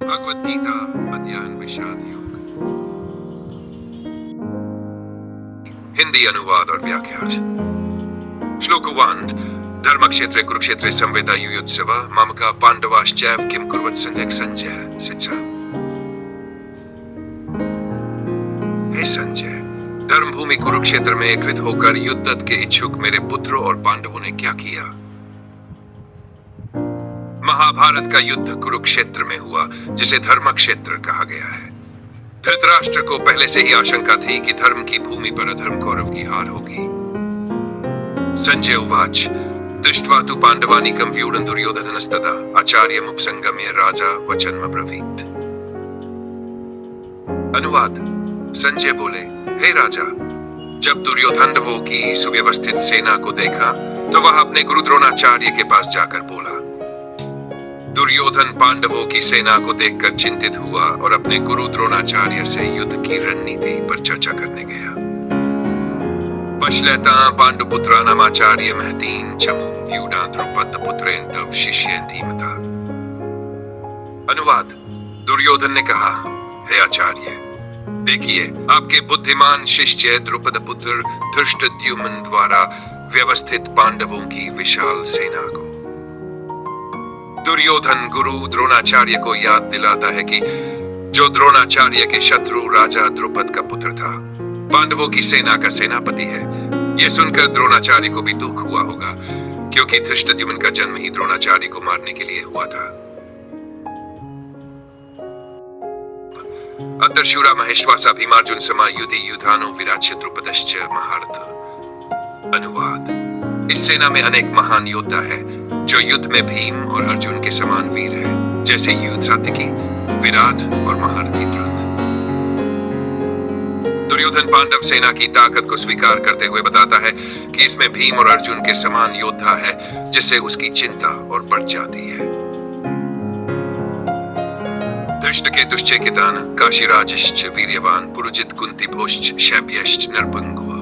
भगवद गीता अध्ययन विषाद योग। हिंदी अनुवाद और व्याख्या। श्लोक 1 धर्मक्षेत्रे कुरुक्षेत्रे संवेदा युयुत्सव मामका पांडवाश्चैव किम कुर्वत संजय शिक्षा। हे संजय, धर्मभूमि कुरुक्षेत्र में एकत्रित होकर युद्ध के इच्छुक मेरे पुत्रों और पांडवों ने क्या किया? महाभारत का युद्ध कुरुक्षेत्र में हुआ, जिसे धर्मक्षेत्र कहा गया है। धृतराष्ट्र को पहले से ही आशंका थी कि धर्म की भूमि पर अधर्म कौरव की हार होगी। संजय उवाच दृष्ट्वा तु पांडवानीकं व्यूढं दुर्योधनस्तदा आचार्यमुपसंगम्य राजा वचनमब्रवीत्। अनुवाद। संजय बोले, हे राजा, जब दुर्योधनों की सुव्यवस्थित सेना को देखा तो वह अपने गुरु द्रोणाचार्य के पास जाकर बोला। दुर्योधन पांडवों की सेना को देखकर चिंतित हुआ और अपने गुरु द्रोणाचार्य से युद्ध की रणनीति पर चर्चा करने गया। पश्यता पांडुपुत्रा नामाचार्य महतीन चमु व्यूढा द्रुपद पुत्रेण तव शिष्येन धीमता। अनुवाद। दुर्योधन ने कहा, हे आचार्य, देखिए, आपके बुद्धिमान शिष्य द्रुपद पुत्र धृष्टद्युम्न द्वारा व्यवस्थित पांडवों की विशाल सेना को। दुर्योधन गुरु द्रोणाचार्य को याद दिलाता है कि जो द्रोणाचार्य के शत्रु राजा द्रुपद का पुत्र था, पांडवों की सेना का सेनापति है। यह सुनकर द्रोणाचार्य को भी दुख हुआ होगा, क्योंकि धृष्टद्युम्न का जन्म ही द्रोणाचार्य को मारने के लिए हुआ था। अतर्शूरा महेश्वासा भीमार्जुन समायुधि युधानो विराच्य द्रुपदश्च महारथ। अनुवाद। इस सेना में अनेक महान योद्धा है, जो युद्ध में भीम और अर्जुन के समान वीर है, जैसे युद्ध सात्विकी, विराट और महारथी द्रुपद। दुर्योधन पांडव सेना की ताकत को स्वीकार करते हुए बताता है कि इसमें भीम और अर्जुन के समान योद्धा है, जिससे उसकी चिंता और बढ़ जाती है। धृष्टकेतुश्चेकितान काशीराजश्च वीर्यवान पुरुजित कुंतीभोश्च शैब्यश्च नरपंगुः।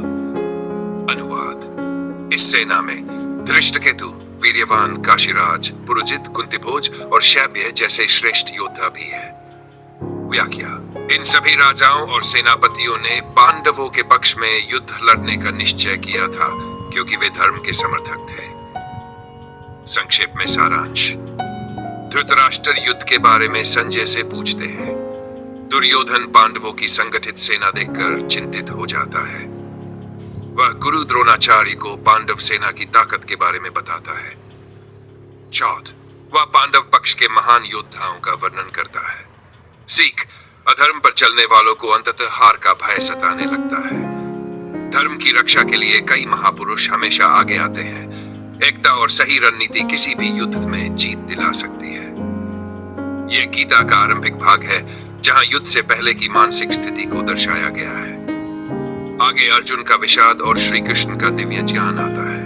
अनुवाद। इस सेना में धृष्टकेतु, वीर्यवान, काशीराज, पुरुजित, कुंतीभोज और शैब्य जैसे श्रेष्ठ योद्धा भी है। व्याख्या। इन सभी राजाओं और सेनापतियों ने पांडवों के पक्ष में युद्ध लड़ने का निश्चय किया था, क्योंकि वे धर्म के समर्थक थे। संक्षेप में सारांश। धृतराष्ट्र युद्ध के बारे में संजय से पूछते हैं। दुर्योधन पांडवों की संगठित सेना देखकर चिंतित हो जाता है। वह गुरु द्रोणाचार्य को पांडव सेना की ताकत के बारे में बताता है। चौथ, वह पांडव पक्ष के महान योद्धाओं का वर्णन करता है। सीख, अधर्म पर चलने वालों को अंततः हार का भय सताने लगता है। धर्म की रक्षा के लिए कई महापुरुष हमेशा आगे आते हैं। एकता और सही रणनीति किसी भी युद्ध में जीत दिला सकती है। यह गीता का आरंभिक भाग है, जहां युद्ध से पहले की मानसिक स्थिति को दर्शाया गया है। आगे अर्जुन का विषाद और श्री कृष्ण का दिव्य ज्ञान आता है।